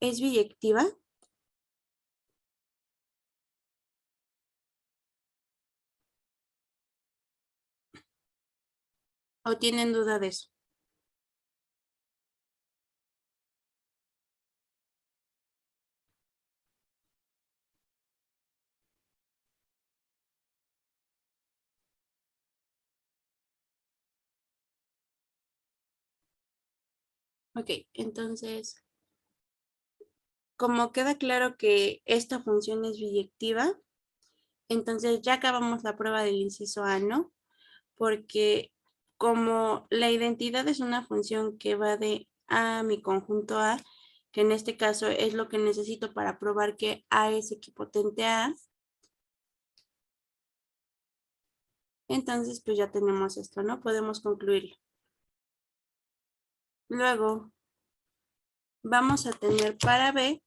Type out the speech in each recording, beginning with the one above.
es biyectiva? ¿O tienen duda de eso? Ok, entonces, como queda claro que esta función es biyectiva, entonces ya acabamos la prueba del inciso A, ¿no? Porque como la identidad es una función que va de A a mi conjunto A, que en este caso es lo que necesito para probar que A es equipotente a A, entonces pues ya tenemos esto, ¿no? Podemos concluirlo. Luego vamos a tener para B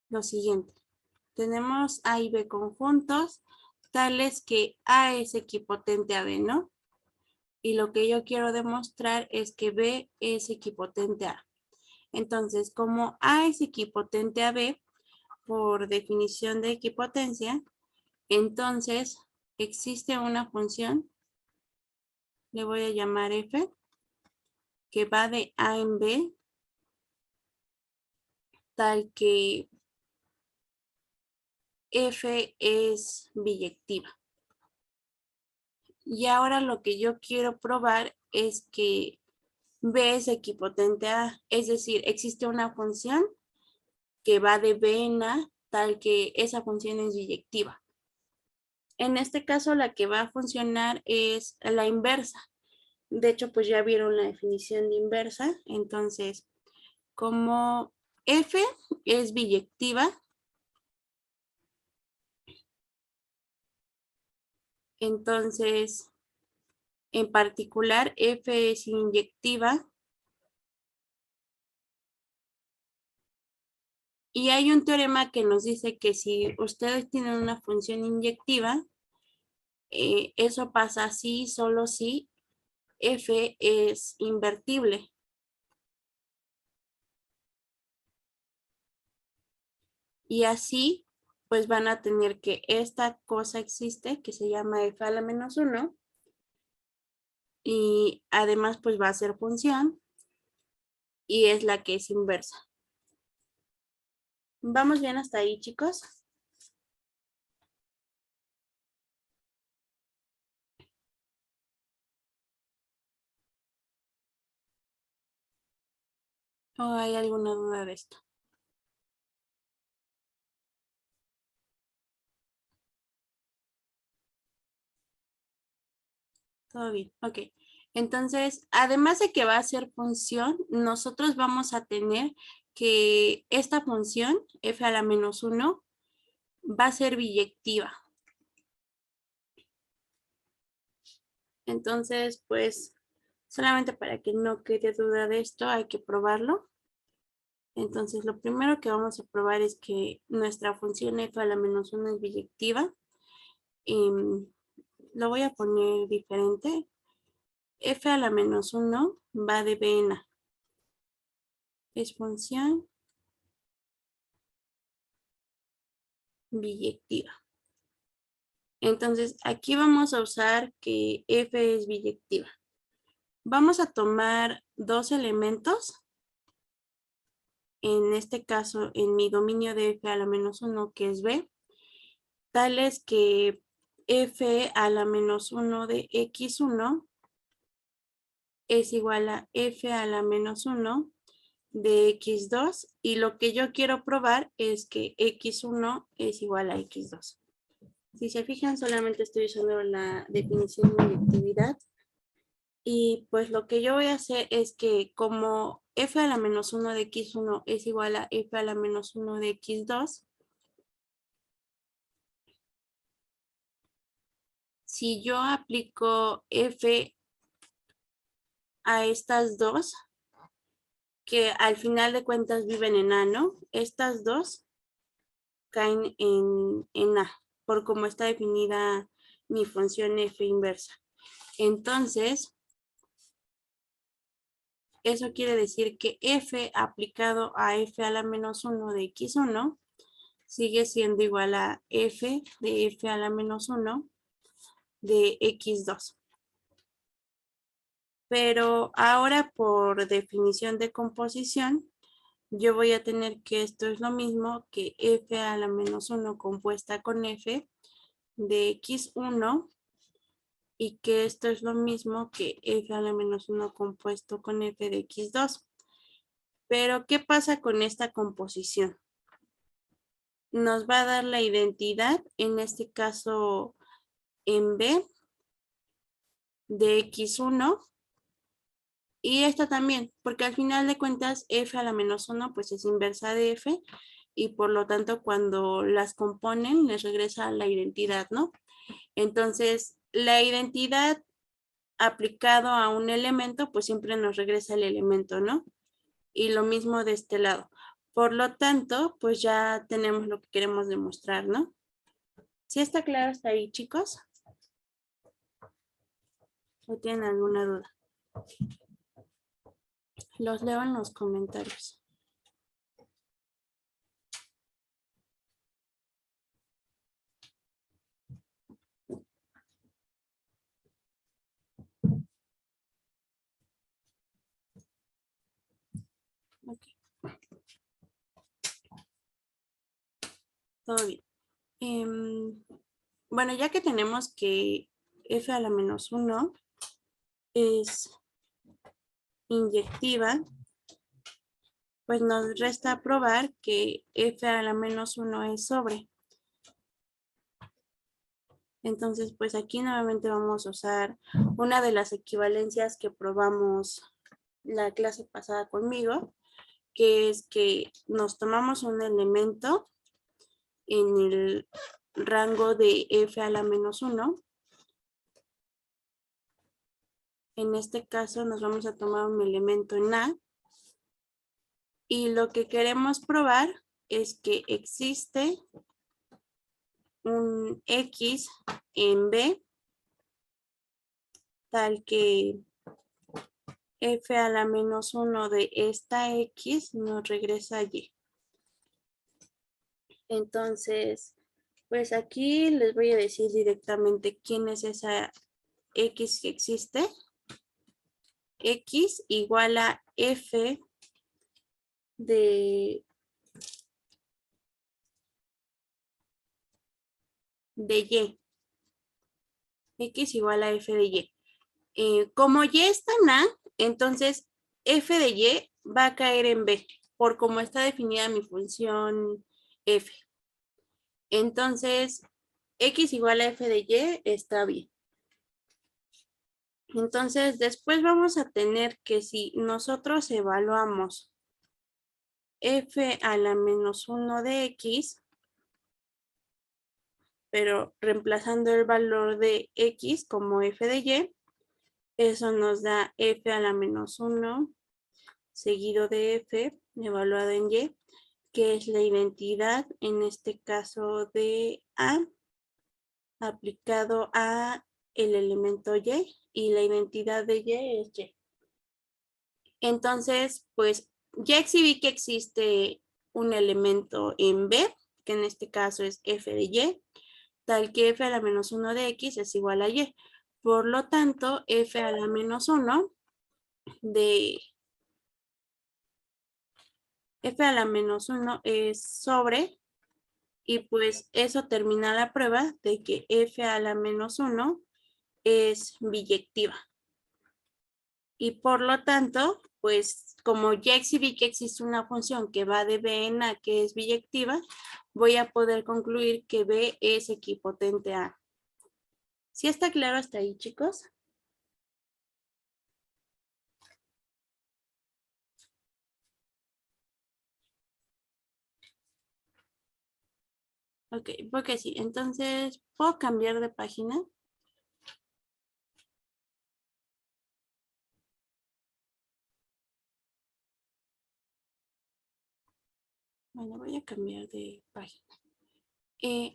lo siguiente. Tenemos A y B conjuntos, tales que A es equipotente a B, ¿no? Y lo que yo quiero demostrar es que B es equipotente a A. Entonces, como A es equipotente a B, por definición de equipotencia, entonces existe una función, le voy a llamar f, que va de A en B, tal que f es biyectiva. Y ahora lo que yo quiero probar es que B es equipotente a A, es decir, existe una función que va de B en A, tal que esa función es biyectiva. En este caso, la que va a funcionar es la inversa. De hecho, pues ya vieron la definición de inversa. Entonces, como f es biyectiva, entonces, en particular, f es inyectiva. Y hay un teorema que nos dice que si ustedes tienen una función inyectiva, eso pasa así, solo si f es invertible. Y así, pues van a tener que esta cosa existe, que se llama f a la menos 1, y además pues va a ser función, y es la que es inversa. ¿Vamos bien hasta ahí, chicos? ¿O hay alguna duda de esto? Todo bien, ok. Entonces, además de que va a ser función, nosotros vamos a tener que esta función, f a la menos 1, va a ser biyectiva. Entonces, pues, solamente para que no quede duda de esto, hay que probarlo. Entonces, lo primero que vamos a probar es que nuestra función f a la menos 1 es biyectiva. Lo voy a poner diferente. F a la menos 1 va de B en A. Es función biyectiva. Entonces, aquí vamos a usar que f es biyectiva. Vamos a tomar dos elementos. En este caso, en mi dominio de f a la menos 1, que es b, tales que f a la menos 1 de x1 es igual a f a la menos 1 de x2, y lo que yo quiero probar es que x1 es igual a x2. Si se fijan, solamente estoy usando la definición de inyectividad. Y pues lo que yo voy a hacer es que como f a la menos 1 de x1 es igual a f a la menos 1 de x2, si yo aplico f a estas dos, que al final de cuentas viven en A, ¿no? Estas dos caen en A. por cómo está definida mi función f inversa. Entonces, eso quiere decir que f aplicado a f a la menos 1 de x1 sigue siendo igual a f de f a la menos 1 de x2. Pero ahora por definición de composición, yo voy a tener que esto es lo mismo que f a la menos 1 compuesta con f de x1 y que esto es lo mismo que f a la menos 1 compuesto con f de x2. Pero, ¿qué pasa con esta composición? Nos va a dar la identidad, en este caso en b de x1 y esta también, porque al final de cuentas f a la menos 1 pues es inversa de f y por lo tanto cuando las componen les regresa la identidad, ¿no? Entonces, la identidad aplicado a un elemento pues siempre nos regresa el elemento, ¿no? Y lo mismo de este lado. Por lo tanto, pues ya tenemos lo que queremos demostrar, ¿no? ¿Sí está claro hasta ahí, chicos? ¿O tienen alguna duda? Los leo en los comentarios. Ok, todo bien. Bueno, ya que tenemos que f a la menos 1 es inyectiva, pues nos resta probar que f a la menos 1 es sobre. Entonces, pues aquí nuevamente vamos a usar una de las equivalencias que probamos la clase pasada conmigo, que es que nos tomamos un elemento en el rango de f a la menos 1. En este caso nos vamos a tomar un elemento en A y lo que queremos probar es que existe un X en B tal que f a la menos 1 de esta X nos regresa Y. Entonces, pues aquí les voy a decir directamente quién es esa X que existe. X igual a F de Y. X igual a F de Y. Como Y está en A, entonces F de Y va a caer en B, por cómo está definida mi función F. Entonces, X igual a F de Y está bien. Entonces, después vamos a tener que si nosotros evaluamos F a la menos 1 de X, pero reemplazando el valor de X como F de Y, eso nos da F a la menos 1 seguido de F evaluado en Y, que es la identidad, en este caso de A, aplicado a el elemento Y la identidad de Y es Y. Entonces, pues ya exhibí que existe un elemento en B, que en este caso es F de Y, tal que F a la menos 1 de X es igual a Y. Por lo tanto, F a la menos 1 de F a la menos 1 es sobre, y pues eso termina la prueba de que F a la menos 1 es biyectiva. Y por lo tanto, pues como ya exhibí que existe una función que va de B en A que es biyectiva, voy a poder concluir que B es equipotente a A. ¿Sí está claro hasta ahí, chicos? Ok, porque sí. Entonces, ¿puedo cambiar de página? Bueno, voy a cambiar de página.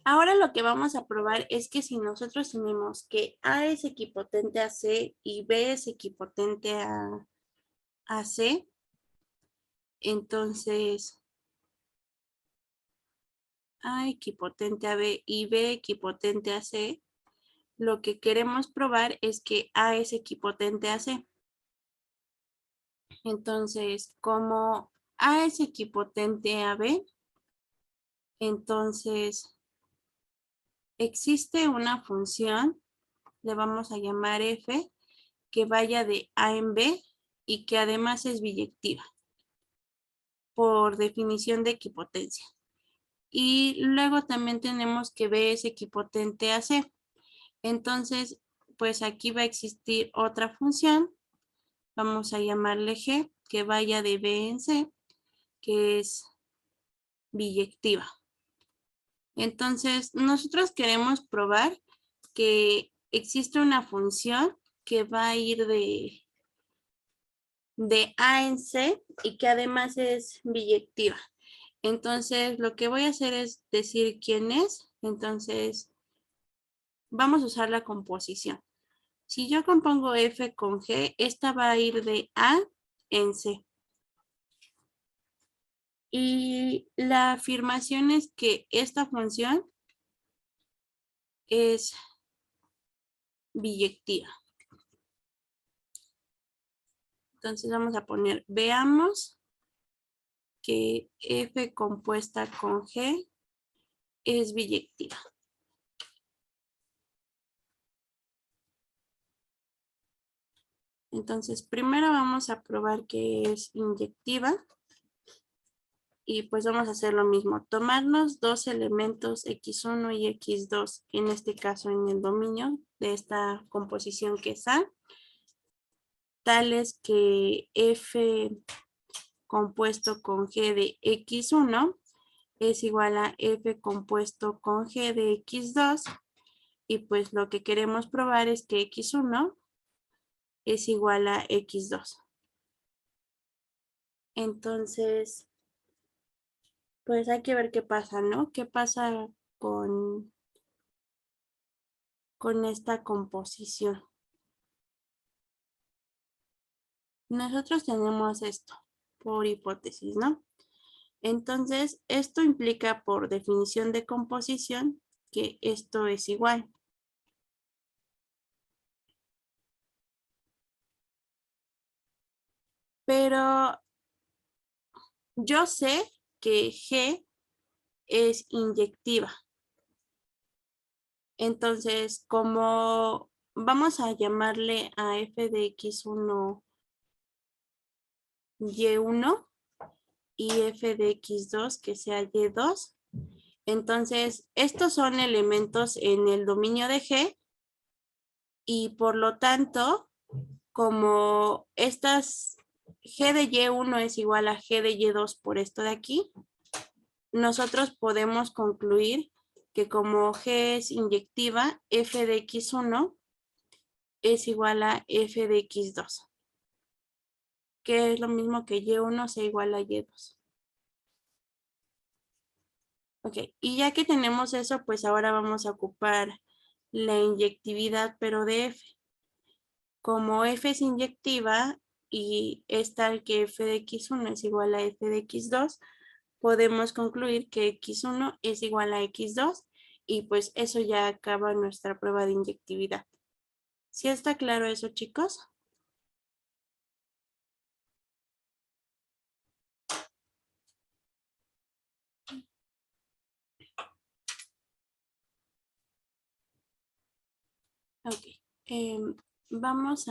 Ahora lo que vamos a probar es que si nosotros tenemos que A es equipotente a C y B es equipotente a C, entonces A equipotente a B y B equipotente a C, lo que queremos probar es que A es equipotente a C. Entonces, como A es equipotente a B, entonces existe una función, le vamos a llamar f, que vaya de A en B y que además es biyectiva, por definición de equipotencia. Y luego también tenemos que B es equipotente a C. Entonces, pues aquí va a existir otra función, vamos a llamarle G, que vaya de B en C, que es biyectiva. Entonces, nosotros queremos probar que existe una función que va a ir de A en C y que además es biyectiva. Entonces, lo que voy a hacer es decir quién es. Entonces, vamos a usar la composición. Si yo compongo F con G, esta va a ir de A en C. Y la afirmación es que esta función es biyectiva. Entonces vamos a poner, veamos que F compuesta con G es biyectiva. Entonces primero vamos a probar que es inyectiva. Y pues vamos a hacer lo mismo. Tomarnos dos elementos x1 y x2, en este caso en el dominio de esta composición que es A, tales que F compuesto con G de x1 es igual a F compuesto con G de x2 y pues lo que queremos probar es que x1 es igual a x2. Entonces, pues hay que ver qué pasa, ¿no? ¿Qué pasa con esta composición? Nosotros tenemos esto por hipótesis, ¿no? Entonces, esto implica por definición de composición que esto es igual. Pero yo sé que G es inyectiva. Entonces, como vamos a llamarle a f de x1 y1 y f de x2 que sea y2. Entonces, estos son elementos en el dominio de G y por lo tanto, como estas G de Y1 es igual a G de Y2 por esto de aquí, nosotros podemos concluir que como G es inyectiva, F de X1 es igual a F de X2, que es lo mismo que Y1 sea igual a Y2. Ok, y ya que tenemos eso, pues ahora vamos a ocupar la inyectividad, pero de F. Como F es inyectiva y es tal que F de X1 es igual a F de X2, podemos concluir que X1 es igual a X2 y pues eso ya acaba nuestra prueba de inyectividad. ¿Sí está claro eso, chicos? Ok. Vamos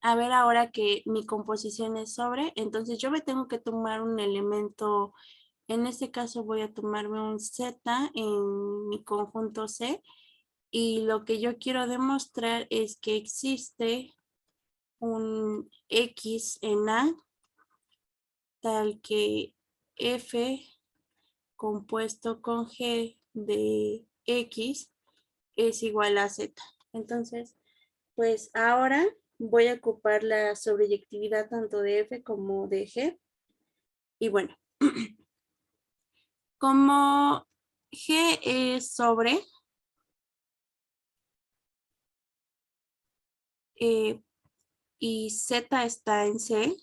a ver ahora que mi composición es sobre, entonces yo me tengo que tomar un elemento, en este caso voy a tomarme un Z en mi conjunto C y lo que yo quiero demostrar es que existe un X en A tal que F compuesto con G de X es igual a Z. Entonces, pues ahora voy a ocupar la sobreyectividad tanto de F como de G. Y bueno, Como G es sobre, y Z está en C,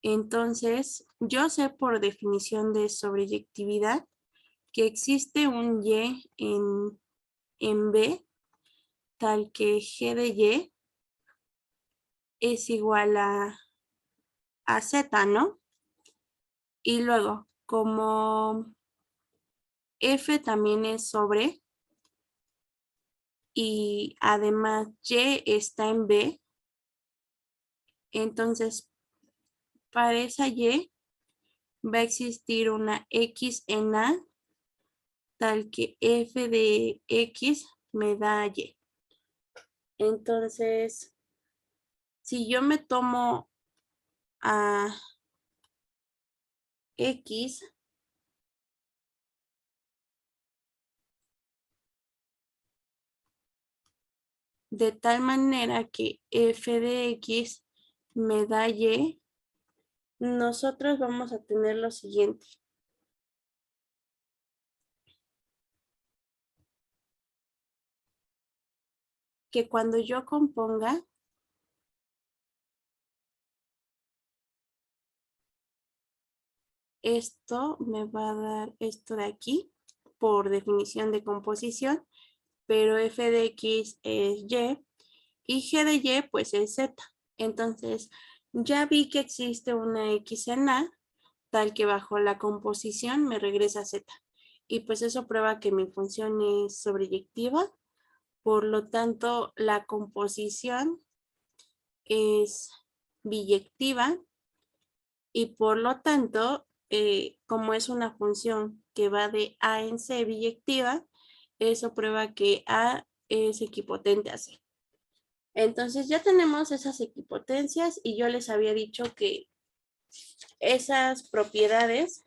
entonces yo sé por definición de sobreyectividad que existe un Y en B, tal que G de Y es igual a Z, ¿no? Y luego, como F también es sobre y además Y está en B, entonces para esa Y va a existir una X en A, tal que F de X me da Y. Entonces, si yo me tomo a X de tal manera que F de X me da Y, nosotros vamos a tener lo siguiente. Que cuando yo componga esto, me va a dar esto de aquí, por definición de composición, pero F de X es y G de Y pues es Z. Entonces, ya vi que existe una X en A, tal que bajo la composición me regresa Z. Y pues eso prueba que mi función es sobreyectiva, por lo tanto la composición es biyectiva y por lo tanto, como es una función que va de A en C biyectiva, eso prueba que A es equipotente a C. Entonces ya tenemos esas equipotencias y yo les había dicho que esas propiedades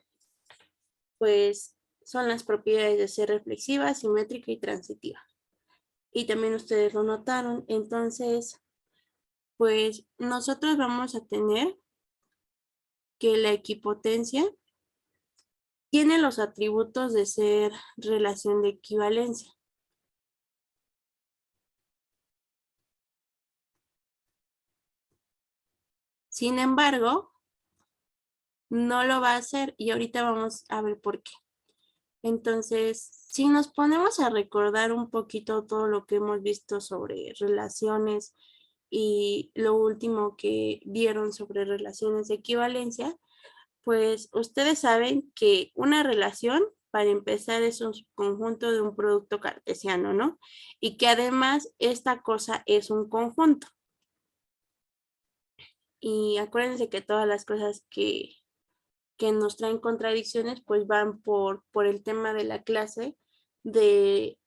pues son las propiedades de ser reflexiva, simétrica y transitiva. Y también ustedes lo notaron. Entonces, pues nosotros vamos a tener que la equipotencia tiene los atributos de ser relación de equivalencia. Sin embargo, no lo va a hacer y ahorita vamos a ver por qué. Entonces, si nos ponemos a recordar un poquito todo lo que hemos visto sobre relaciones y lo último que vieron sobre relaciones de equivalencia, pues ustedes saben que una relación, para empezar, es un conjunto de un producto cartesiano, ¿no? Y que además esta cosa es un conjunto. Y acuérdense que todas las cosas que nos traen contradicciones, pues van por el tema de la clase de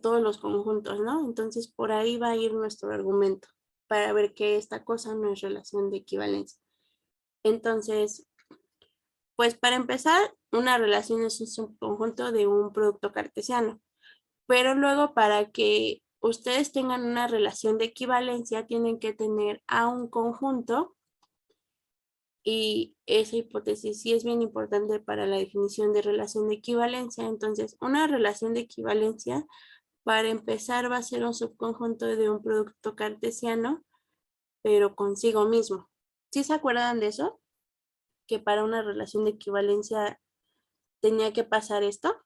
todos los conjuntos, ¿no? Entonces, por ahí va a ir nuestro argumento para ver que esta cosa no es relación de equivalencia. Entonces, pues para empezar, una relación es un subconjunto de un producto cartesiano, pero luego para que ustedes tengan una relación de equivalencia, tienen que tener a un conjunto y esa hipótesis sí es bien importante para la definición de relación de equivalencia. Entonces, una relación de equivalencia, para empezar, va a ser un subconjunto de un producto cartesiano, pero consigo mismo. ¿Sí se acuerdan de eso? Que para una relación de equivalencia tenía que pasar esto.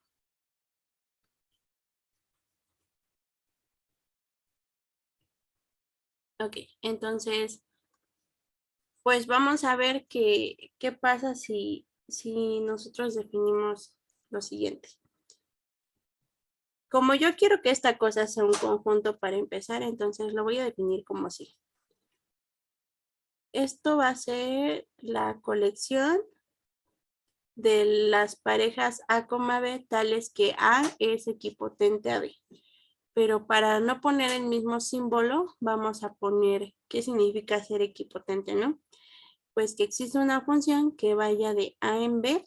Ok, entonces, pues vamos a ver qué pasa si nosotros definimos lo siguiente. Como yo quiero que esta cosa sea un conjunto para empezar, entonces lo voy a definir como así. Esto va a ser la colección de las parejas A, B, tales que A es equipotente a B. Pero para no poner el mismo símbolo, vamos a poner qué significa ser equipotente, ¿no? Pues que existe una función que vaya de A en B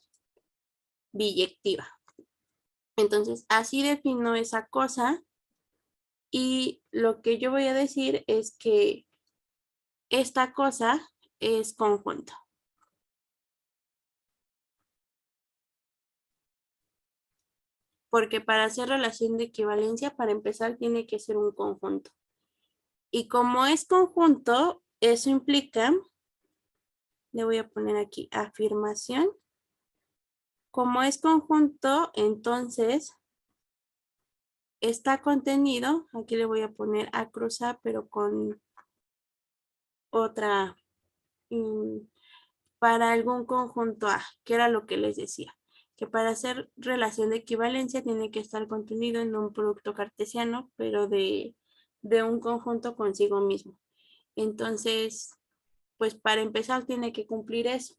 biyectiva. Entonces, así defino esa cosa y lo que yo voy a decir es que esta cosa es conjunto. porque para hacer relación de equivalencia, para empezar, tiene que ser un conjunto. Y como es conjunto, eso implica, le voy a poner aquí afirmación. Como es conjunto, entonces está contenido, aquí le voy a poner A cruz A, pero con otra, para algún conjunto A, que era lo que les decía, que para hacer relación de equivalencia tiene que estar contenido en un producto cartesiano, pero de un conjunto consigo mismo. Entonces, pues para empezar tiene que cumplir eso.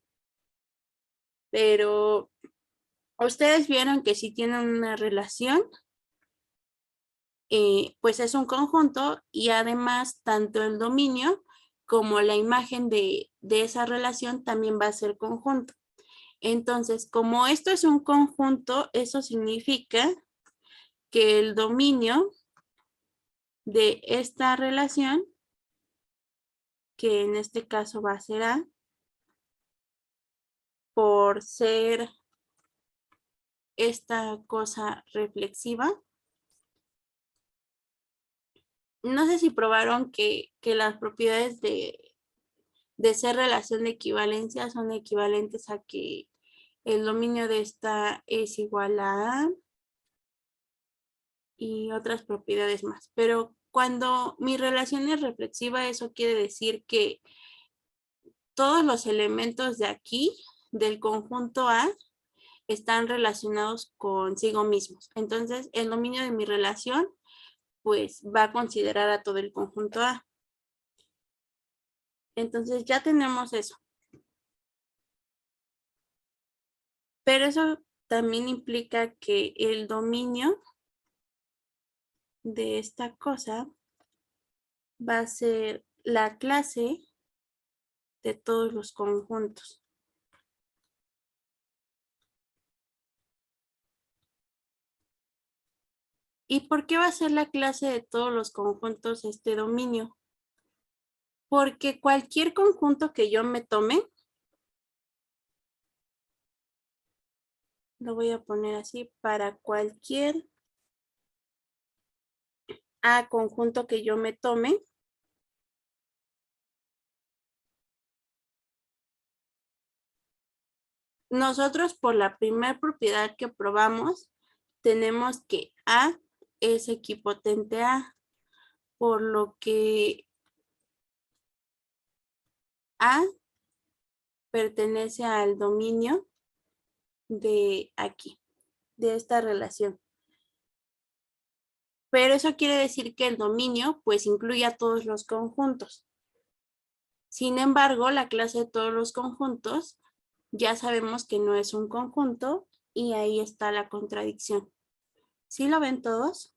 Pero ustedes vieron que si tienen una relación, pues es un conjunto y además tanto el dominio como la imagen de esa relación también va a ser conjunto. Entonces, como esto es un conjunto, eso significa que el dominio de esta relación, que en este caso va a ser A, por ser esta cosa reflexiva, no sé si probaron que las propiedades de ser relación de equivalencia son equivalentes a que el dominio de esta es igual a A y otras propiedades más. Pero cuando mi relación es reflexiva, eso quiere decir que todos los elementos de aquí, del conjunto A, están relacionados consigo mismos. Entonces, el dominio de mi relación, pues, va a considerar a todo el conjunto A. Entonces, ya tenemos eso. Pero eso también implica que el dominio de esta cosa va a ser la clase de todos los conjuntos. ¿Y por qué va a ser la clase de todos los conjuntos este dominio? Porque cualquier conjunto que yo me tome, lo voy a poner así, para cualquier A conjunto que yo me tome, nosotros por la primera propiedad que probamos, tenemos que A es equipotente a, por lo que A pertenece al dominio de aquí, de esta relación. Pero eso quiere decir que el dominio pues incluye a todos los conjuntos. Sin embargo, la clase de todos los conjuntos ya sabemos que no es un conjunto y ahí está la contradicción. ¿Sí lo ven todos?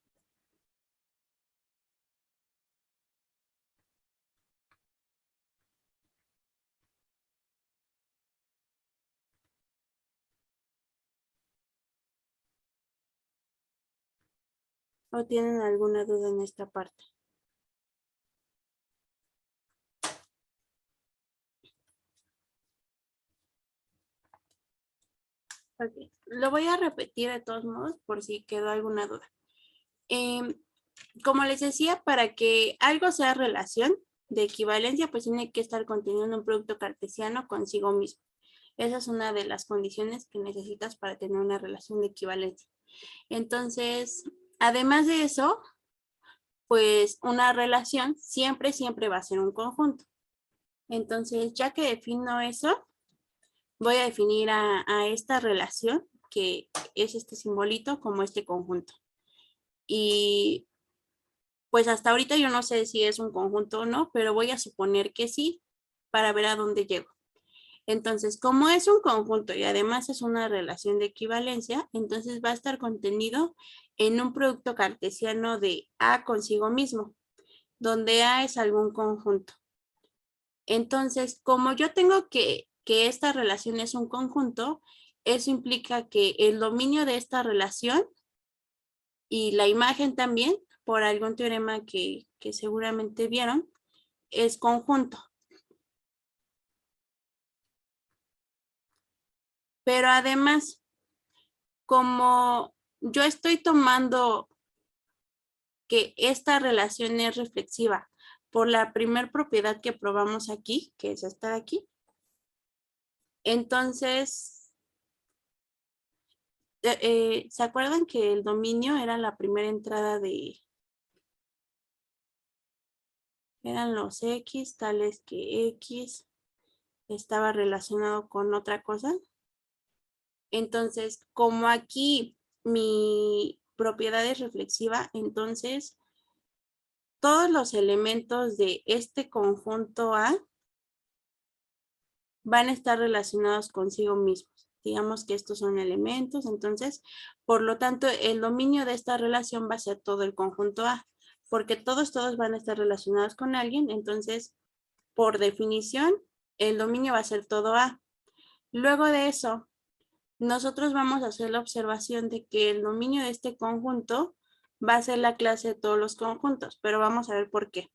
¿O tienen alguna duda en esta parte? Okay. Lo voy a repetir de todos modos por si quedó alguna duda. Como les decía, para que algo sea relación de equivalencia, pues tiene que estar contenido en un producto cartesiano consigo mismo. Esa es una de las condiciones que necesitas para tener una relación de equivalencia. Entonces, además de eso, pues una relación siempre va a ser un conjunto. Entonces, ya que defino eso, voy a definir a esta relación, que es este simbolito, como este conjunto. Y pues hasta ahorita yo no sé si es un conjunto o no, pero voy a suponer que sí, para ver a dónde llego. Entonces, como es un conjunto y además es una relación de equivalencia, entonces va a estar contenido en un producto cartesiano de A consigo mismo, donde A es algún conjunto. Entonces, como yo tengo que esta relación es un conjunto, eso implica que el dominio de esta relación y la imagen también, por algún teorema que seguramente vieron, es conjunto. Pero además, como yo estoy tomando que esta relación es reflexiva por la primer propiedad que probamos aquí, que es esta de aquí. Entonces, ¿se acuerdan que el dominio era la primera entrada eran los X, tales que X estaba relacionado con otra cosa? Entonces, como aquí mi propiedad es reflexiva, entonces todos los elementos de este conjunto A van a estar relacionados consigo mismos. Digamos que estos son elementos, entonces, por lo tanto, el dominio de esta relación va a ser todo el conjunto A, porque todos van a estar relacionados con alguien, entonces, por definición, el dominio va a ser todo A. Luego de eso, nosotros vamos a hacer la observación de que el dominio de este conjunto va a ser la clase de todos los conjuntos, pero vamos a ver por qué.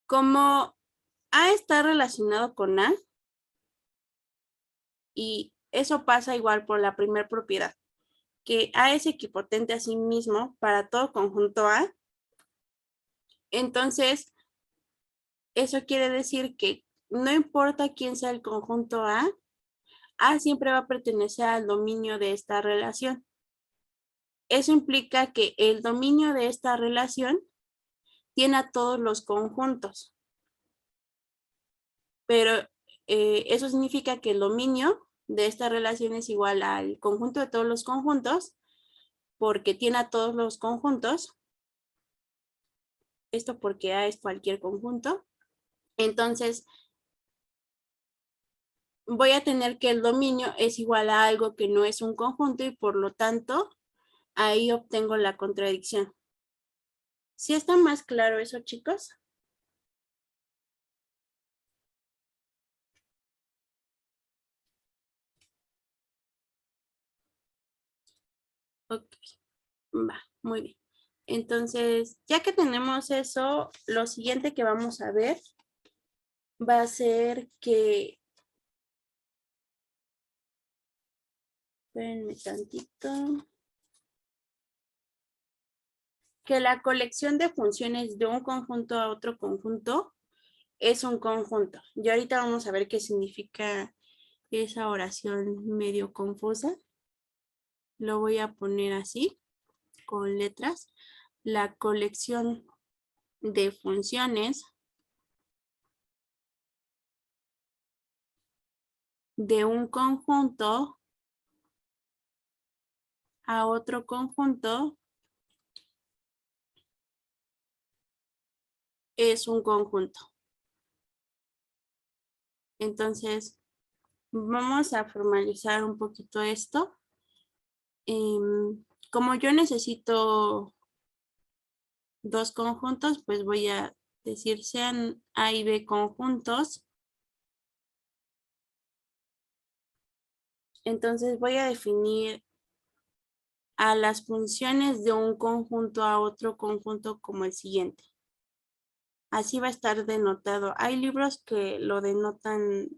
Como A está relacionado con A, y eso pasa igual por la primera propiedad, que A es equipotente a sí mismo para todo conjunto A. Entonces, eso quiere decir que no importa quién sea el conjunto A siempre va a pertenecer al dominio de esta relación. Eso implica que el dominio de esta relación tiene a todos los conjuntos. Pero eso significa que el dominio de esta relación es igual al conjunto de todos los conjuntos, porque tiene a todos los conjuntos. Esto porque A es cualquier conjunto. Entonces, voy a tener que el dominio es igual a algo que no es un conjunto y por lo tanto, ahí obtengo la contradicción. ¿Sí está más claro eso, chicos? Ok, va, muy bien. Entonces, ya que tenemos eso, lo siguiente que vamos a ver va a ser que, espérenme tantito, que la colección de funciones de un conjunto a otro conjunto es un conjunto. Y ahorita vamos a ver qué significa esa oración medio confusa. Lo voy a poner así, con letras. La colección de funciones de un conjunto a otro conjunto es un conjunto. Entonces, vamos a formalizar un poquito esto. Como yo necesito dos conjuntos, pues voy a decir sean A y B conjuntos. Entonces voy a definir a las funciones de un conjunto a otro conjunto como el siguiente. Así va a estar denotado. Hay libros que lo denotan,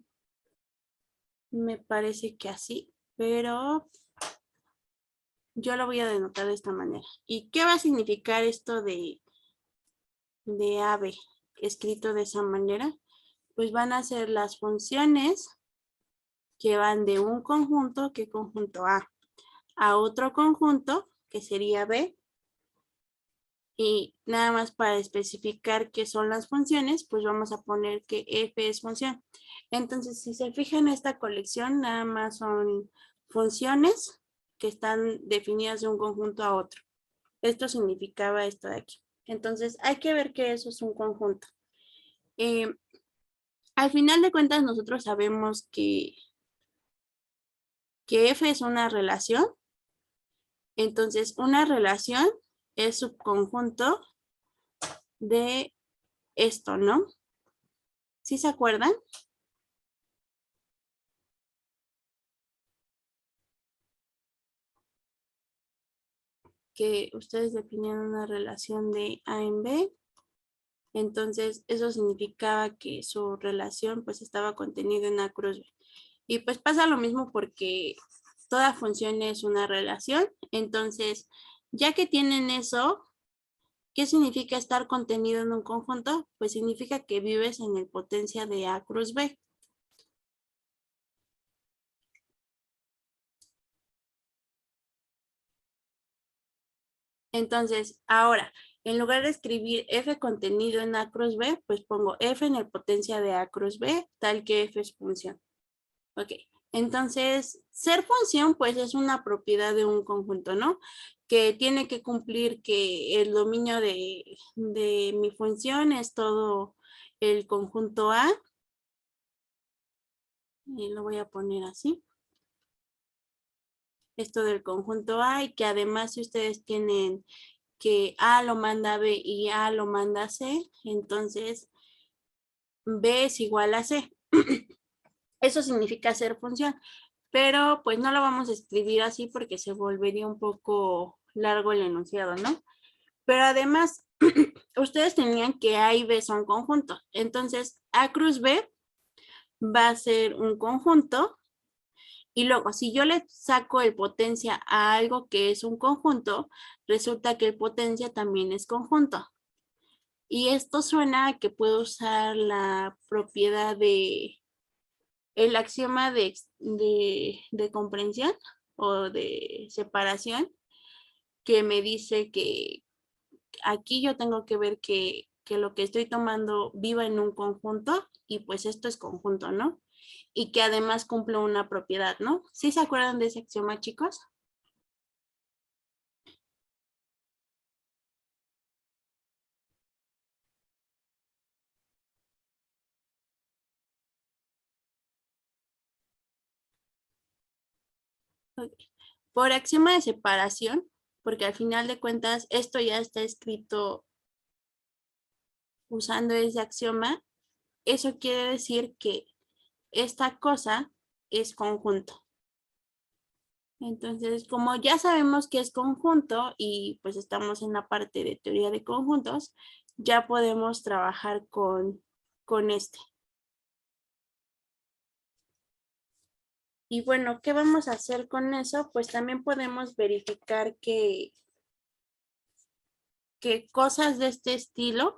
me parece que así, pero yo lo voy a denotar de esta manera. ¿Y qué va a significar esto de AB escrito de esa manera? Pues van a ser las funciones que van de un conjunto, que conjunto a otro conjunto, que sería B, y nada más para especificar qué son las funciones, pues vamos a poner que f es función. Entonces, si se fijan en esta colección, nada más son funciones que están definidas de un conjunto a otro. Esto significaba esto de aquí. Entonces, hay que ver que eso es un conjunto. Al final de cuentas, nosotros sabemos que f es una relación. Entonces, una relación es subconjunto de esto, ¿no? ¿Sí se acuerdan? Que ustedes definían una relación de A en B. Entonces, eso significaba que su relación pues estaba contenida en A cruz B. Y pues pasa lo mismo porque toda función es una relación. Entonces, ya que tienen eso, ¿qué significa estar contenido en un conjunto? Pues significa que vives en el potencia de A cruz B. Entonces, ahora, en lugar de escribir F contenido en A cruz B, pues pongo F en el potencia de A cruz B, tal que F es función. Ok, entonces, ser función, pues es una propiedad de un conjunto, ¿no? Que tiene que cumplir que el dominio de mi función es todo el conjunto A. Y lo voy a poner así. Esto del conjunto A y que además si ustedes tienen que A lo manda B y A lo manda C, entonces B es igual a C. Eso significa ser función, pero pues no lo vamos a escribir así porque se volvería un poco largo el enunciado, ¿no? Pero además, ustedes tenían que A y B son conjuntos. Entonces, A cruz B va a ser un conjunto. Y luego, si yo le saco el potencia a algo que es un conjunto, resulta que el potencia también es conjunto. Y esto suena a que puedo usar la propiedad de el axioma de comprensión o de separación que me dice que aquí yo tengo que ver que lo que estoy tomando viva en un conjunto y pues esto es conjunto, ¿no? Y que además cumple una propiedad, ¿no? ¿Sí se acuerdan de ese axioma, chicos? Ok. Por axioma de separación, porque al final de cuentas esto ya está escrito usando ese axioma, eso quiere decir que esta cosa es conjunto. Entonces, como ya sabemos que es conjunto y pues estamos en la parte de teoría de conjuntos, ya podemos trabajar con este. Y bueno, ¿qué vamos a hacer con eso? Pues también podemos verificar que cosas de este estilo,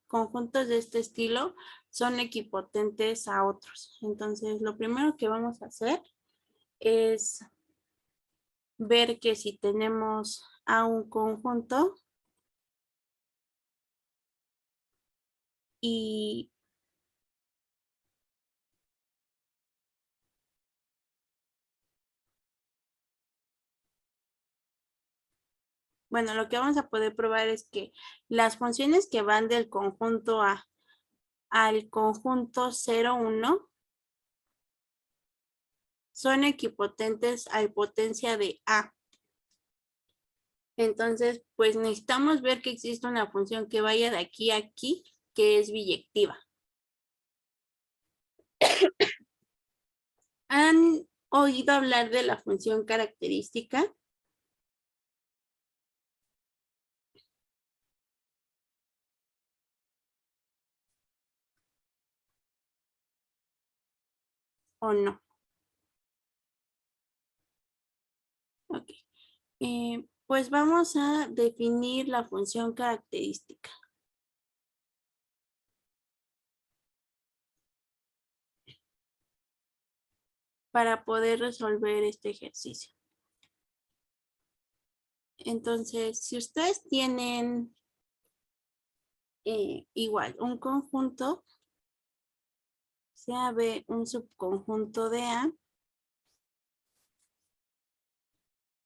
conjuntos de este estilo, son equipotentes a otros. Entonces, lo primero que vamos a hacer es ver que si tenemos a un conjunto y bueno, lo que vamos a poder probar es que las funciones que van del conjunto A al conjunto 0, 1 son equipotentes al potencia de A. Entonces, pues necesitamos ver que existe una función que vaya de aquí a aquí, que es biyectiva. ¿Han oído hablar de la función característica o no? Ok. Pues vamos a definir la función característica para poder resolver este ejercicio. Entonces, si ustedes tienen igual un conjunto, sea B un subconjunto de A,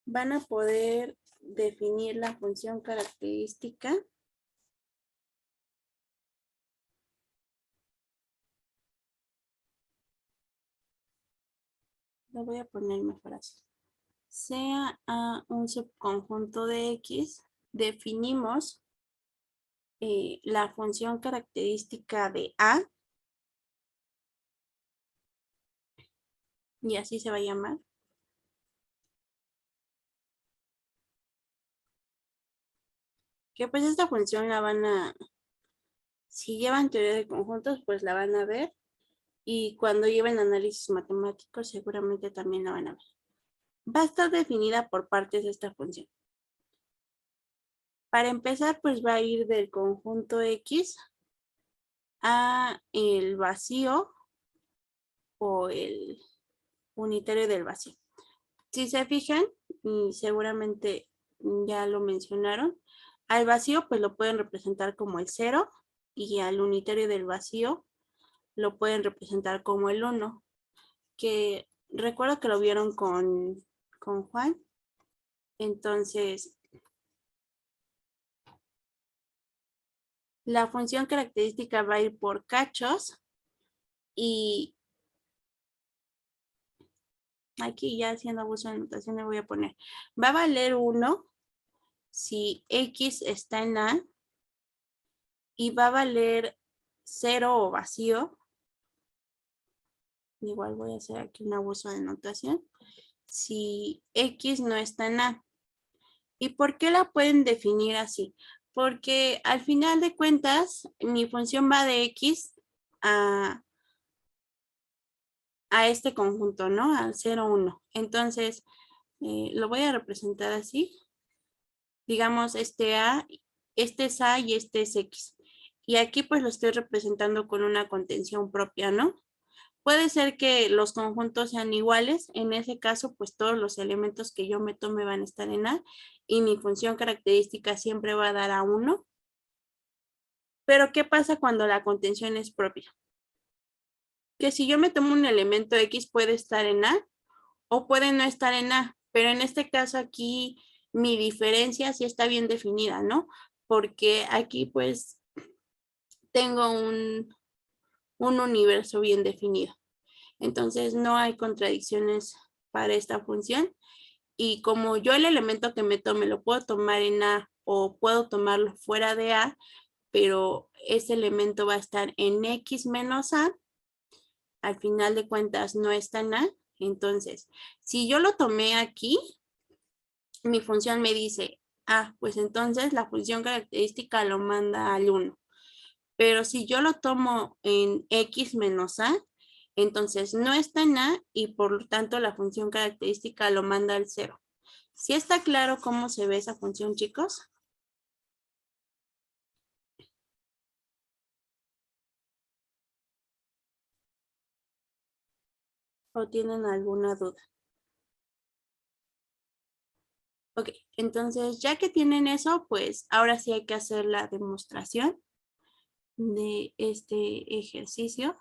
van a poder definir la función característica. Lo voy a poner mejor así. Sea A un subconjunto de X, definimos la función característica de A, y así se va a llamar. Que pues esta función la van a, si llevan teoría de conjuntos, pues la van a ver. Y cuando lleven análisis matemático, seguramente también la van a ver. va a estar definida por partes esta función. Para empezar, pues va a ir del conjunto X a el vacío o el unitario del vacío. Si se fijan, y seguramente ya lo mencionaron, al vacío pues lo pueden representar como el 0 y al unitario del vacío lo pueden representar como el 1, que recuerdo que lo vieron con Juan. Entonces, la función característica va a ir por cachos y aquí ya haciendo abuso de notación le voy a poner, va a valer 1 si X está en A y va a valer 0 o vacío. Igual voy a hacer aquí un abuso de notación. Si X no está en A. ¿Y por qué la pueden definir así? Porque al final de cuentas, mi función va de X a, a este conjunto, ¿no? Al 0, 1. Entonces, lo voy a representar así. Digamos, este es A y este es X. Y aquí pues lo estoy representando con una contención propia, ¿no? Puede ser que los conjuntos sean iguales. En ese caso, pues todos los elementos que yo me tome van a estar en A y mi función característica siempre va a dar a 1. Pero ¿qué pasa cuando la contención es propia? Que si yo me tomo un elemento X puede estar en A o puede no estar en A, pero en este caso aquí mi diferencia sí está bien definida, ¿no? Porque aquí pues tengo un universo bien definido. Entonces no hay contradicciones para esta función. Y como yo el elemento que me tome lo puedo tomar en A o puedo tomarlo fuera de A, pero ese elemento va a estar en X menos A, al final de cuentas no está en A. Entonces, si yo lo tomé aquí, mi función me dice, pues entonces la función característica lo manda al 1. Pero si yo lo tomo en X menos A, entonces no está en A y por lo tanto la función característica lo manda al 0. ¿Sí está claro cómo se ve esa función, chicos? ¿O tienen alguna duda? Ok, entonces ya que tienen eso, pues ahora sí hay que hacer la demostración de este ejercicio.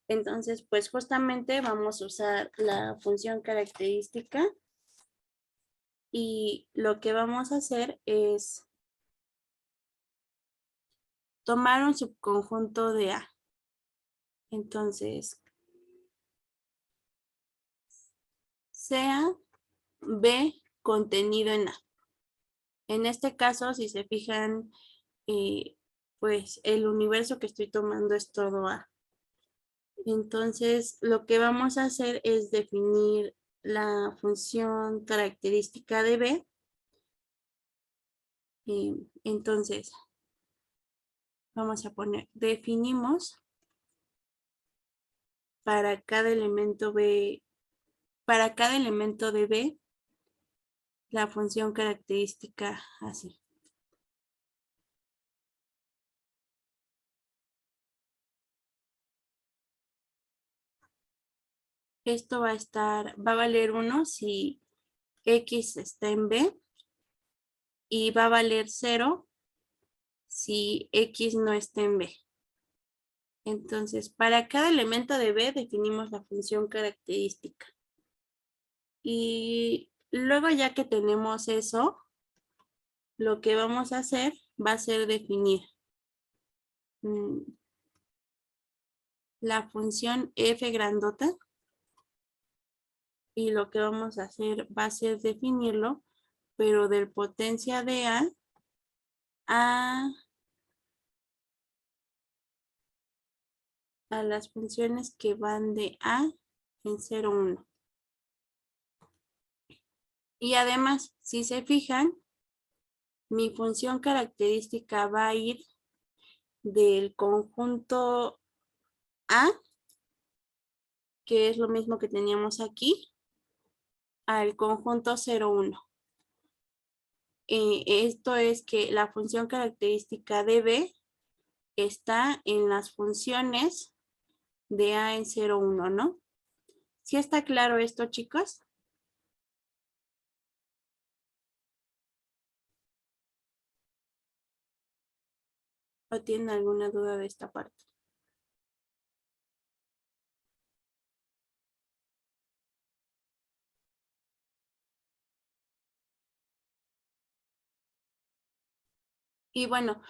Entonces, pues justamente vamos a usar la función característica y lo que vamos a hacer es tomar un subconjunto de A. Entonces, sea B contenido en A. En este caso, si se fijan, eh, pues el universo que estoy tomando es todo A. Entonces, lo que vamos a hacer es definir la función característica de B. Entonces, vamos a poner, definimos para cada elemento B, para cada elemento de B, la función característica así. Esto va a valer 1 si X está en B y va a valer 0 si X no está en B. Entonces, para cada elemento de B definimos la función característica. Y luego ya que tenemos eso, lo que vamos a hacer va a ser definir la función f grandota y lo que vamos a hacer va a ser definirlo, pero del potencia de a las funciones que van de A en 0, 1. Y además, si se fijan, mi función característica va a ir del conjunto A, que es lo mismo que teníamos aquí, al conjunto 0, 1. Esto es que la función característica de B está en las funciones de A en 0, 1, ¿no? ¿Sí está claro esto, chicos? ¿O tienen alguna duda de esta parte? Y bueno,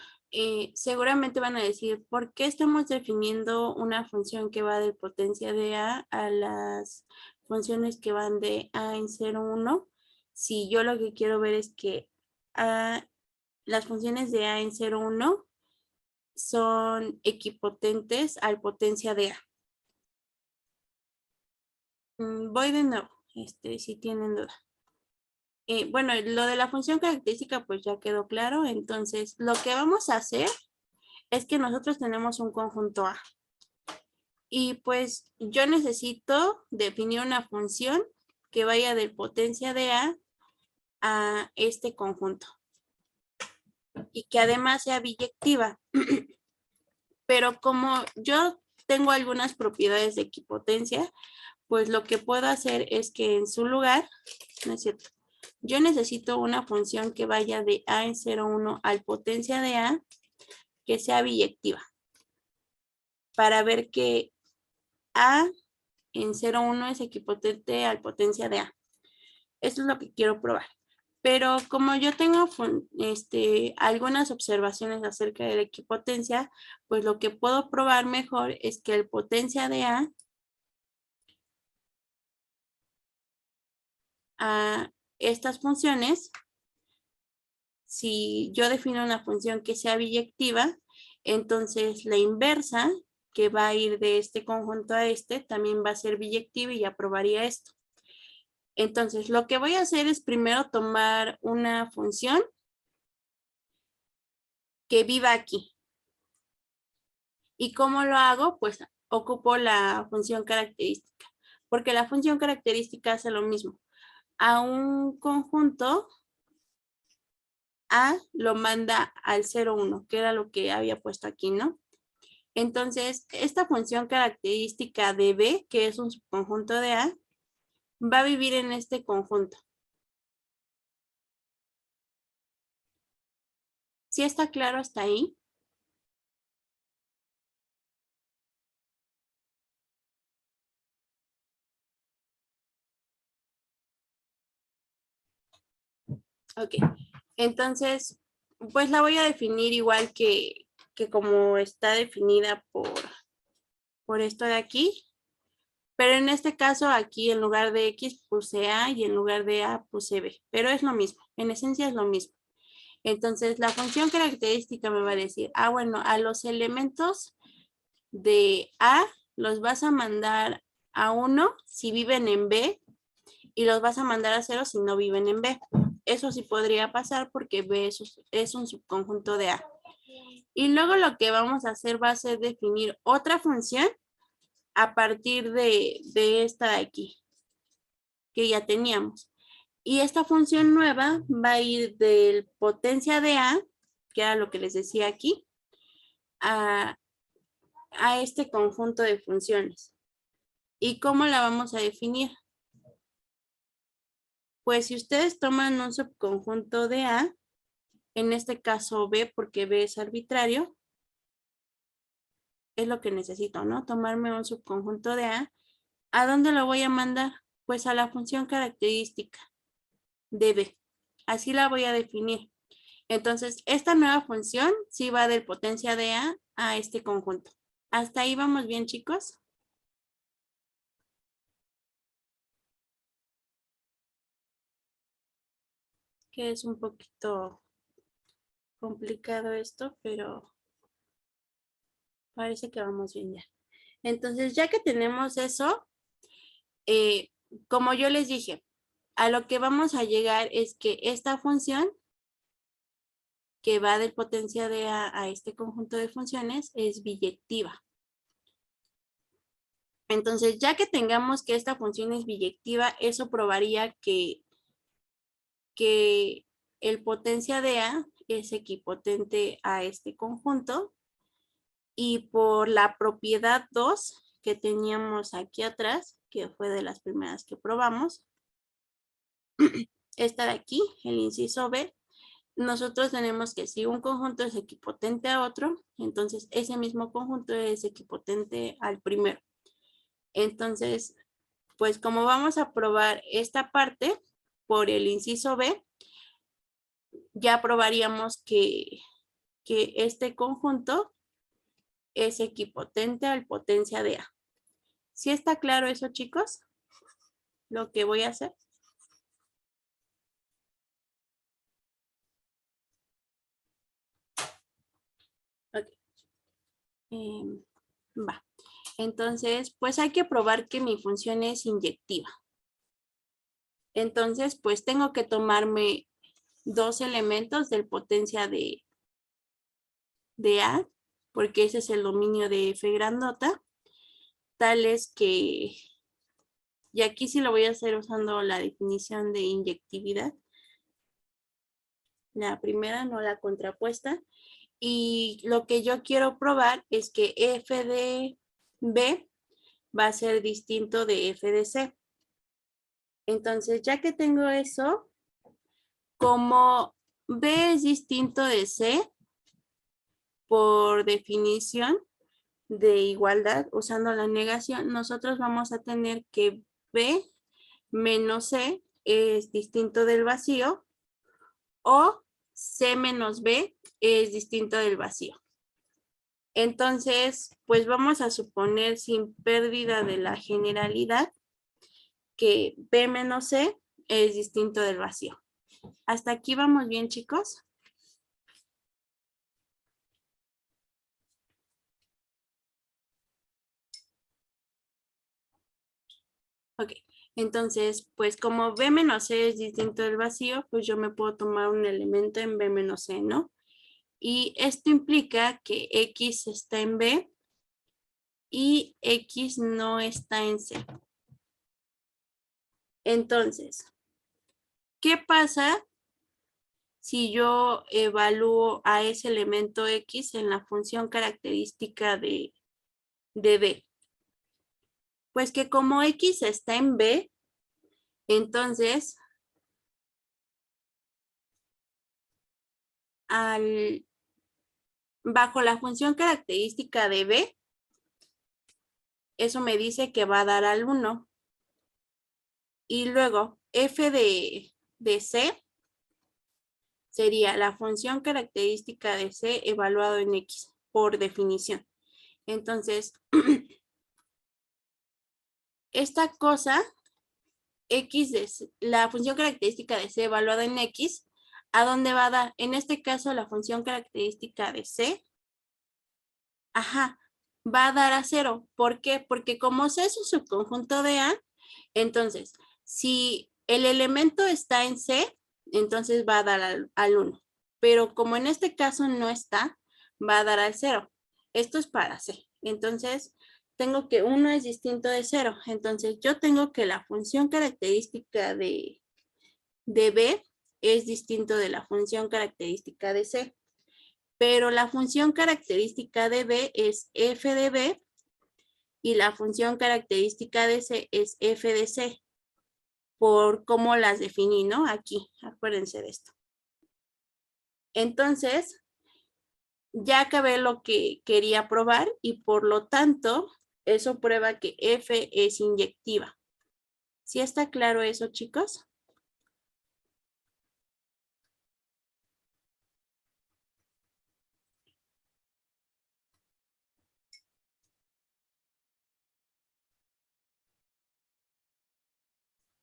seguramente van a decir, ¿por qué estamos definiendo una función que va de potencia de a las funciones que van de a en 0, 1? Si yo lo que quiero ver es que las funciones de a en 0, 1 son equipotentes al potencia de a. Voy de nuevo, si tienen duda. Bueno, lo de la función característica pues ya quedó claro. Entonces, lo que vamos a hacer es que nosotros tenemos un conjunto A. Y pues yo necesito definir una función que vaya de potencia de a este conjunto. Y que además sea biyectiva. Pero como yo tengo algunas propiedades de equipotencia, pues lo que puedo hacer es que en su lugar, no es cierto, yo necesito una función que vaya de a en 0, 1 al potencia de a, que sea biyectiva, para ver que a en 0, 1 es equipotente al potencia de a. Esto es lo que quiero probar. Pero como yo tengo algunas observaciones acerca de la equipotencia, pues lo que puedo probar mejor es que el potencia de a estas funciones, si yo defino una función que sea biyectiva, entonces la inversa que va a ir de este conjunto a este también va a ser biyectiva y aprobaría esto. Entonces, lo que voy a hacer es primero tomar una función que viva aquí. ¿Y cómo lo hago? Pues ocupo la función característica, porque la función característica hace lo mismo. A un conjunto A lo manda al 0, 1, que era lo que había puesto aquí, ¿no? Entonces, esta función característica de B, que es un subconjunto de A, va a vivir en este conjunto. ¿Sí está claro hasta ahí? Ok. Entonces, pues la voy a definir igual que como está definida por esto de aquí. Pero en este caso, aquí en lugar de X puse A y en lugar de A puse B. Pero es lo mismo, en esencia es lo mismo. Entonces, la función característica me va a decir, bueno, a los elementos de A los vas a mandar a 1 si viven en B y los vas a mandar a 0 si no viven en B. Eso sí podría pasar porque B es un subconjunto de A. Y luego lo que vamos a hacer va a ser definir otra función a partir de esta de aquí, que ya teníamos. Y esta función nueva va a ir del potencia de A, que era lo que les decía aquí, a, a este conjunto de funciones. ¿Y cómo la vamos a definir? Pues si ustedes toman un subconjunto de A, en este caso B, porque B es arbitrario, es lo que necesito, ¿no? Tomarme un subconjunto de A. ¿A dónde lo voy a mandar? Pues a la función característica de B. Así la voy a definir. Entonces, esta nueva función sí va del potencia de a este conjunto. ¿Hasta ahí vamos bien, chicos? Que es un poquito complicado esto, pero parece que vamos bien ya. Entonces, ya que tenemos eso, eh, como yo les dije, a lo que vamos a llegar es que esta función que va del potencia de a este conjunto de funciones es biyectiva. Entonces, ya que tengamos que esta función es biyectiva, eso probaría que el potencia de A es equipotente a este conjunto. Y por la propiedad 2 que teníamos aquí atrás, que fue de las primeras que probamos, esta de aquí, el inciso B, nosotros tenemos que si un conjunto es equipotente a otro, entonces ese mismo conjunto es equipotente al primero. Entonces, pues como vamos a probar esta parte por el inciso B, ya probaríamos que este conjunto es equipotente al potencia de A. ¿Sí está claro eso, chicos? Lo que voy a hacer. Ok. Va. Entonces, pues hay que probar que mi función es inyectiva. Entonces, pues tengo que tomarme dos elementos del potencia de A, porque ese es el dominio de F grandota, tales que, y aquí sí lo voy a hacer usando la definición de inyectividad, la primera, no la contrapuesta, y lo que yo quiero probar es que F de B va a ser distinto de F de C. Entonces, ya que tengo eso, como B es distinto de C, por definición de igualdad, usando la negación, nosotros vamos a tener que B menos C es distinto del vacío o C menos B es distinto del vacío. Entonces, pues vamos a suponer sin pérdida de la generalidad que B menos C es distinto del vacío. ¿Hasta aquí vamos bien, chicos? Ok, entonces, pues como B menos C es distinto del vacío, pues yo me puedo tomar un elemento en B menos C, ¿no? Y esto implica que X está en B y X no está en C. Entonces, ¿qué pasa si yo evalúo a ese elemento X en la función característica de B? Pues que como X está en B, entonces bajo la función característica de B, eso me dice que va a dar al 1. Y luego F de C sería la función característica de C evaluado en X, por definición. Entonces, esta cosa, X de C, la función característica de C evaluada en X, ¿a dónde va a dar? En este caso, la función característica de C, ajá, va a dar a 0. ¿Por qué? Porque como C es un subconjunto de A, entonces, si el elemento está en C, entonces va a dar al 1. Pero como en este caso no está, va a dar al 0. Esto es para C. Entonces, tengo que 1 es distinto de 0. Entonces, yo tengo que la función característica de B es distinto de la función característica de C. Pero la función característica de B es F de B y la función característica de C es F de C, por cómo las definí, ¿no? Aquí, acuérdense de esto. Entonces, ya acabé lo que quería probar y por lo tanto, eso prueba que F es inyectiva. ¿Sí está claro eso, chicos?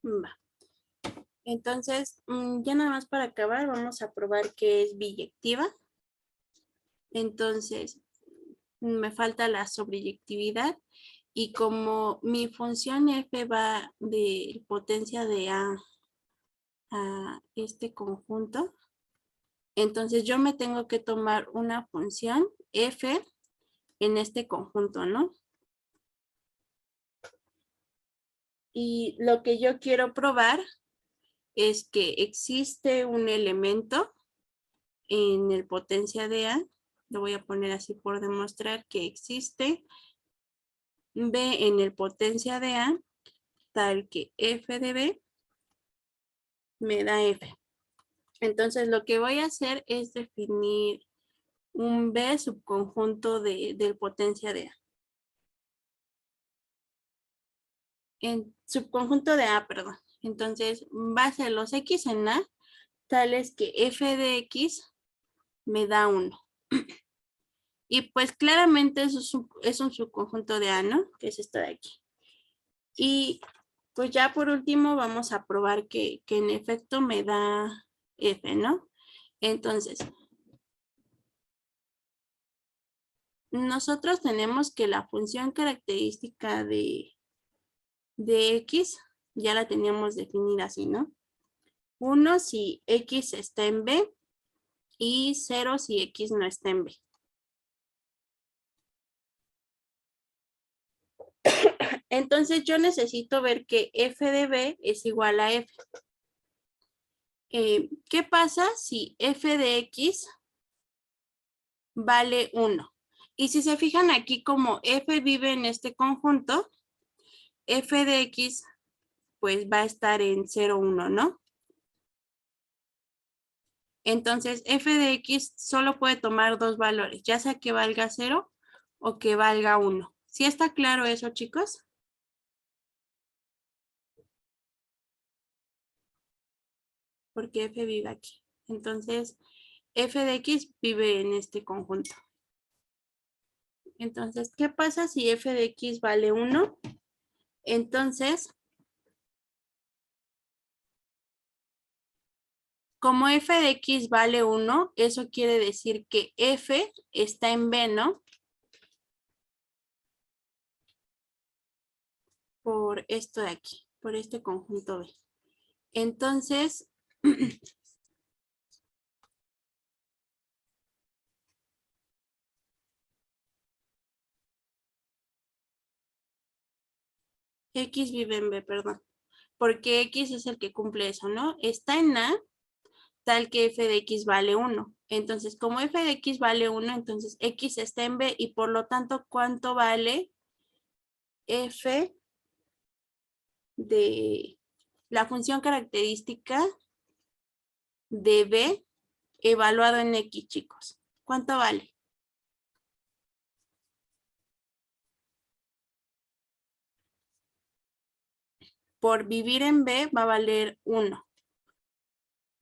Va. Entonces, ya nada más para acabar, vamos a probar que es biyectiva. Entonces, me falta la sobreyectividad y como mi función f va de potencia de a este conjunto, entonces yo me tengo que tomar una función f en este conjunto, ¿no? Y lo que yo quiero probar es que existe un elemento en el potencia de A. Lo voy a poner así por demostrar que existe B en el potencia de A, tal que F de B me da F. Entonces lo que voy a hacer es definir un B subconjunto del potencia de A. En subconjunto de A, perdón. Entonces va a ser los X en A, tales que F de X me da 1. Y pues claramente eso es un subconjunto de A, ¿no? Que es esto de aquí. Y pues ya por último vamos a probar que en efecto me da F, ¿no? Entonces, nosotros tenemos que la función característica de X ya la teníamos definida así, ¿no? 1 si X está en B y 0 si X no está en B. Entonces yo necesito ver que F de B es igual a F. ¿Qué pasa si F de X vale 1? Y si se fijan aquí como F vive en este conjunto, F de X pues va a estar en 0, 1, ¿no? Entonces F de X solo puede tomar dos valores, ya sea que valga 0 o que valga 1. ¿Sí está claro eso, chicos? Porque F vive aquí. Entonces F de X vive en este conjunto. Entonces, ¿qué pasa si F de X vale 1? Entonces, como F de X vale 1, eso quiere decir que F está en B, ¿no? Por esto de aquí, por este conjunto B. Entonces, X vive en B, perdón. Porque X es el que cumple eso, ¿no? Está en A, tal que F de X vale 1. Entonces, como F de X vale 1, entonces X está en B y por lo tanto, ¿cuánto vale F de la función característica de B evaluado en X, chicos? ¿Cuánto vale? Por vivir en B va a valer 1.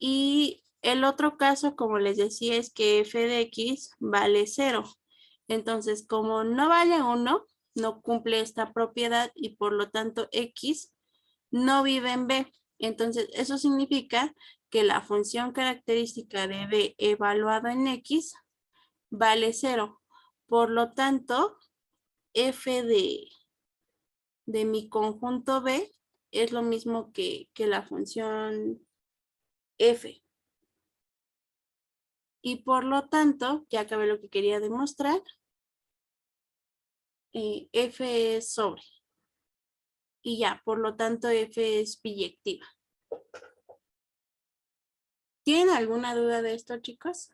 Y el otro caso, como les decía, es que F de X vale 0. Entonces, como no vale 1, no cumple esta propiedad y por lo tanto X no vive en B. Entonces, eso significa que la función característica de B evaluado en X vale 0. Por lo tanto, F de mi conjunto B es lo mismo que la función F. Y por lo tanto, ya acabé lo que quería demostrar, F es sobre. Y ya, por lo tanto, F es biyectiva. ¿Tienen alguna duda de esto, chicos?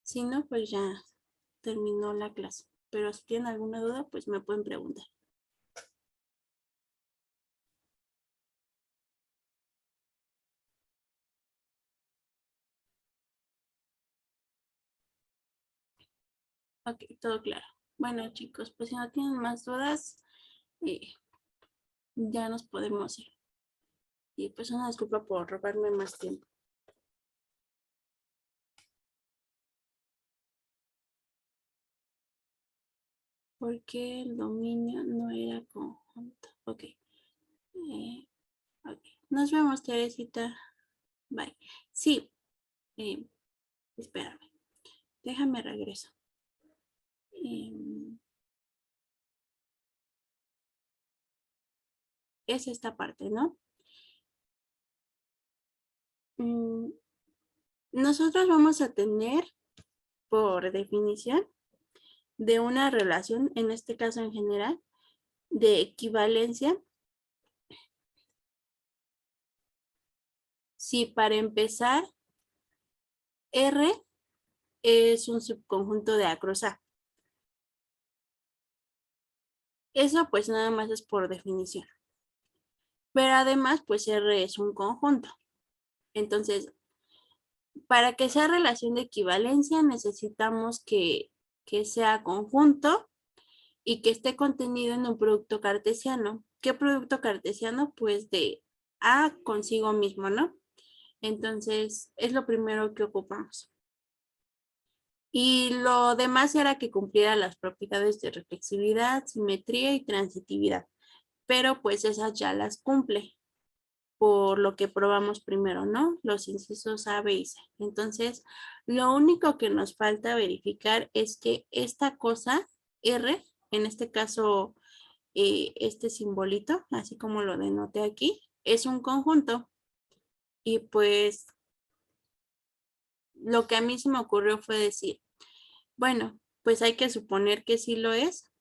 Si no, pues ya terminó la clase. Pero si tienen alguna duda, pues me pueden preguntar. Ok, todo claro. Bueno, chicos, pues si no tienen más dudas, ya nos podemos ir. Y pues una disculpa por robarme más tiempo. Porque el dominio no era conjunto. Ok. Ok. Nos vemos, Teresita. Bye. Sí, eh, espérame. Déjame regreso. Es esta parte, ¿no? Nosotros vamos a tener, por definición, de una relación, en este caso en general, de equivalencia si para empezar R es un subconjunto de A cross A. Eso pues nada más es por definición. Pero además pues R es un conjunto. Entonces, para que sea relación de equivalencia necesitamos que sea conjunto y que esté contenido en un producto cartesiano. ¿Qué producto cartesiano? Pues de A consigo mismo, ¿no? Entonces, es lo primero que ocupamos. Y lo demás era que cumpliera las propiedades de reflexividad, simetría y transitividad. Pero pues esas ya las cumple por lo que probamos primero, ¿no? Los incisos A, B y C. Entonces, lo único que nos falta verificar es que esta cosa, R, en este caso, este simbolito, así como lo denoté aquí, es un conjunto. Y pues lo que a mí se me ocurrió fue decir, bueno, pues hay que suponer que sí lo es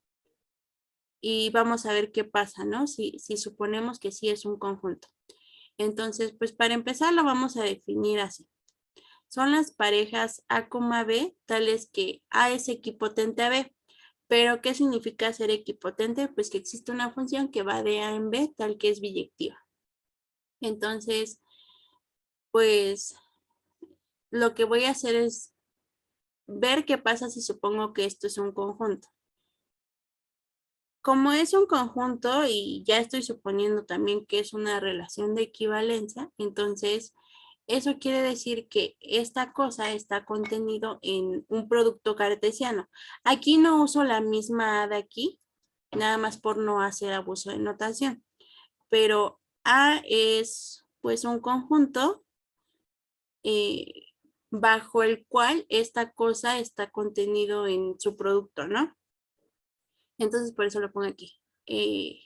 y vamos a ver qué pasa, ¿no? Si suponemos que sí es un conjunto. Entonces, pues para empezar lo vamos a definir así. Son las parejas A, B, tales que A es equipotente a B. Pero, ¿qué significa ser equipotente? Pues que existe una función que va de A en B, tal que es biyectiva. Entonces, pues lo que voy a hacer es ver qué pasa si supongo que esto es un conjunto. Como es un conjunto y ya estoy suponiendo también que es una relación de equivalencia, entonces eso quiere decir que esta cosa está contenido en un producto cartesiano. Aquí no uso la misma A de aquí, nada más por no hacer abuso de notación, pero A es pues un conjunto eh, bajo el cual esta cosa está contenido en su producto, ¿no? Entonces por eso lo pongo aquí. Eh,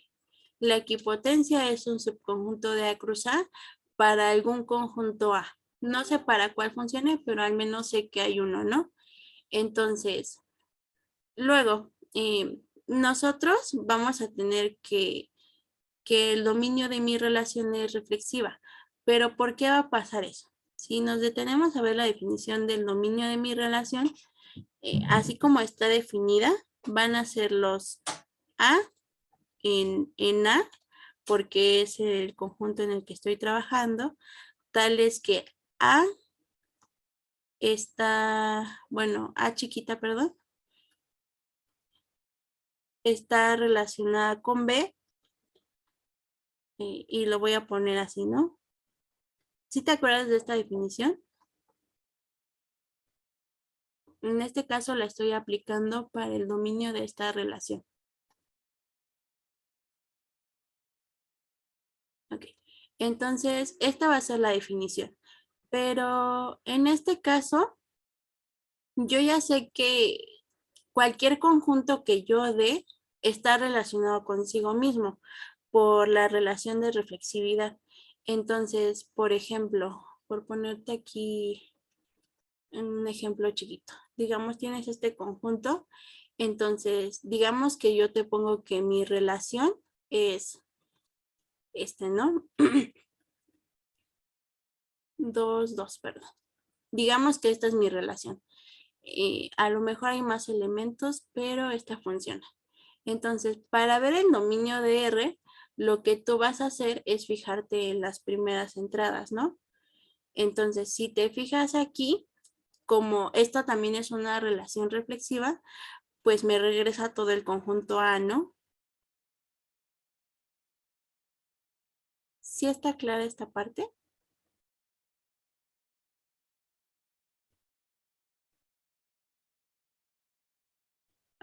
la equipotencia es un subconjunto de A cruz A para algún conjunto A. No sé para cuál funcione, pero al menos sé que hay uno, ¿no? Entonces, luego, nosotros vamos a tener que el dominio de mi relación es reflexiva. Pero ¿por qué va a pasar eso? Si nos detenemos a ver la definición del dominio de mi relación, así como está definida, van a ser los A en A, porque es el conjunto en el que estoy trabajando, tal es que A está, bueno, A chiquita, perdón, está relacionada con B y lo voy a poner así, ¿no? ¿Sí te acuerdas de esta definición? En este caso la estoy aplicando para el dominio de esta relación. Ok. Entonces, esta va a ser la definición. Pero en este caso, yo ya sé que cualquier conjunto que yo dé está relacionado consigo mismo por la relación de reflexividad. Entonces, por ejemplo, por ponerte aquí un ejemplo chiquito, digamos tienes este conjunto, entonces digamos que yo te pongo que mi relación es este, ¿no? 2, 2, perdón. Digamos que esta es mi relación. A lo mejor hay más elementos, pero esta funciona. Entonces, para ver el dominio de R, lo que tú vas a hacer es fijarte en las primeras entradas, ¿no? Entonces, si te fijas aquí, como esta también es una relación reflexiva, pues me regresa todo el conjunto A, ¿no? ¿Sí está clara esta parte?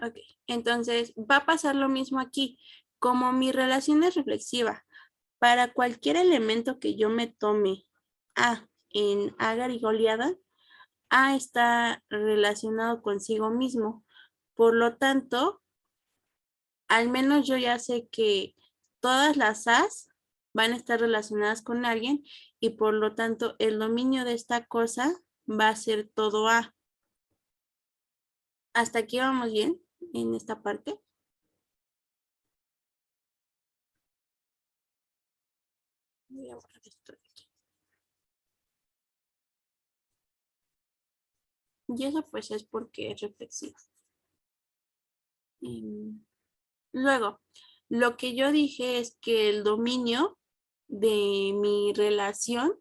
Ok, entonces va a pasar lo mismo aquí. Como mi relación es reflexiva, para cualquier elemento que yo me tome A en A garigoleada, A está relacionado consigo mismo. Por lo tanto, al menos yo ya sé que todas las A's van a estar relacionadas con alguien y por lo tanto el dominio de esta cosa va a ser todo A. ¿Hasta aquí vamos bien en esta parte? Voy a borrar esto de aquí. Y eso pues es porque es reflexivo. Luego, lo que yo dije es que el dominio de mi relación,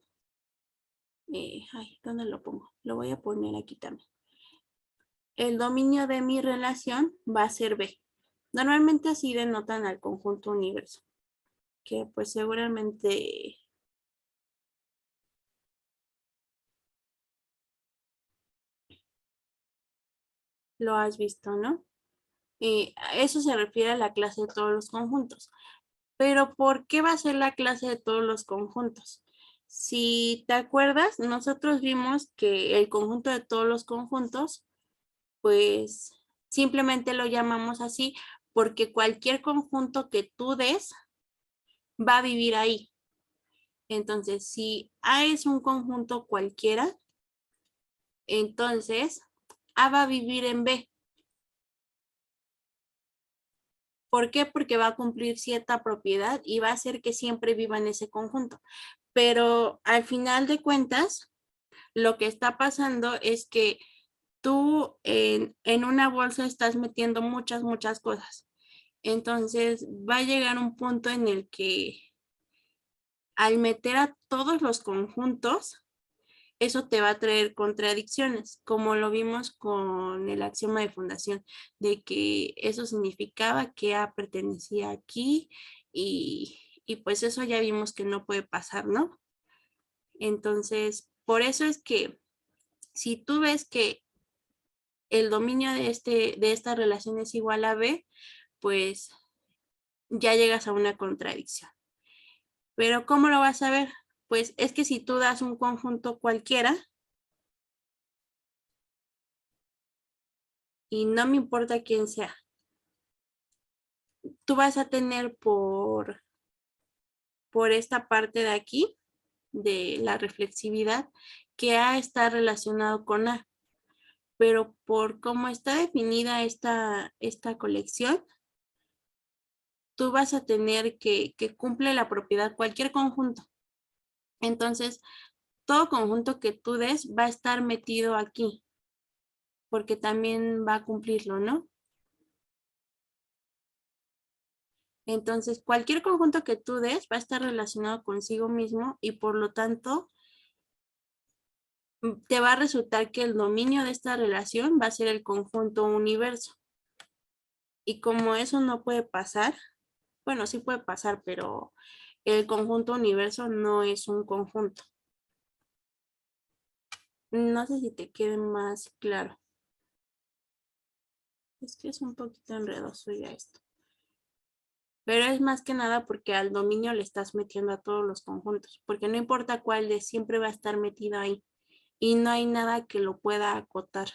¿dónde lo pongo? Lo voy a poner aquí también. El dominio de mi relación va a ser B. Normalmente así denotan al conjunto universo, que pues seguramente lo has visto, ¿no? Eso se refiere a la clase de todos los conjuntos. Pero ¿por qué va a ser la clase de todos los conjuntos? Si te acuerdas, nosotros vimos que el conjunto de todos los conjuntos, pues simplemente lo llamamos así porque cualquier conjunto que tú des va a vivir ahí. Entonces, si A es un conjunto cualquiera, entonces A va a vivir en B. ¿Por qué? Porque va a cumplir cierta propiedad y va a hacer que siempre viva en ese conjunto. Pero al final de cuentas, lo que está pasando es que tú en una bolsa estás metiendo muchas cosas. Entonces va a llegar un punto en el que al meter a todos los conjuntos, eso te va a traer contradicciones, como lo vimos con el axioma de fundación, de que eso significaba que A pertenecía aquí y pues eso ya vimos que no puede pasar, ¿no? Entonces, por eso es que si tú ves que el dominio de esta relación es igual a B, pues ya llegas a una contradicción. Pero ¿cómo lo vas a ver? Pues es que si tú das un conjunto cualquiera, y no me importa quién sea, tú vas a tener por esta parte de aquí, de la reflexividad, que A está relacionado con A, pero por cómo está definida esta colección, tú vas a tener que cumple la propiedad cualquier conjunto. Entonces, todo conjunto que tú des va a estar metido aquí, porque también va a cumplirlo, ¿no? Entonces, cualquier conjunto que tú des va a estar relacionado consigo mismo y por lo tanto te va a resultar que el dominio de esta relación va a ser el conjunto universo. Y como eso no puede pasar, bueno, sí puede pasar, pero el conjunto universo no es un conjunto. No sé si te quede más claro. Es que es un poquito enredoso ya esto. Pero es más que nada porque al dominio le estás metiendo a todos los conjuntos, porque no importa cuál de siempre va a estar metido ahí y no hay nada que lo pueda acotar.